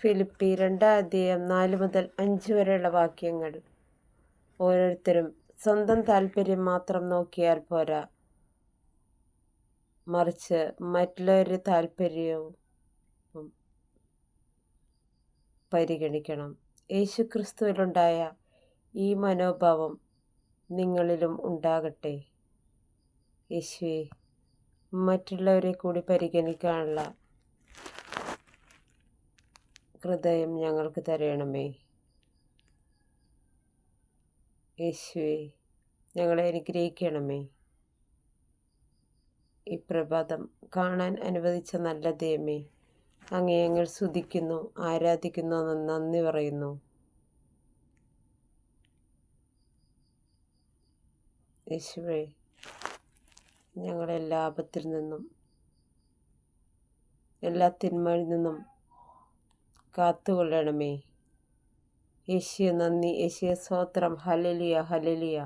Philippi 2:4-5 വരെയുള്ള വാക്യങ്ങൾ. ഓരോരുത്തരും സ്വന്തം താല്പര്യം മാത്രം നോക്കിയാൽ പോരാ, മറിച്ച് മറ്റുള്ളവരുടെ താല്പര്യവും പരിഗണിക്കണം. യേശുക്രിസ്തുവിലുണ്ടായ ഈ മനോഭാവം നിങ്ങളിലും ഉണ്ടാകട്ടെ. യേശുവേ, മറ്റുള്ളവരെ കൂടി പരിഗണിക്കാനുള്ള ഹൃദയം ഞങ്ങൾക്ക് തരണമേ. യേശുവേ, ഞങ്ങളെ അനുഗ്രഹിക്കണമേ. ഈ പ്രഭാതം കാണാൻ അനുവദിച്ച നല്ല ദൈവമേ, അങ്ങേ ഞങ്ങൾ സ്തുതിക്കുന്നു, ആരാധിക്കുന്നു, നന്ദി പറയുന്നു. യേശുവേ, ഞങ്ങളെല്ലാ ആപത്തിൽ നിന്നും എല്ലാ തിന്മയിൽ നിന്നും കാത്തുകൊള്ളണമേ. യേശുവേ നന്ദി, യേശുവേ സ്തോത്രം. Hallelujah, hallelujah.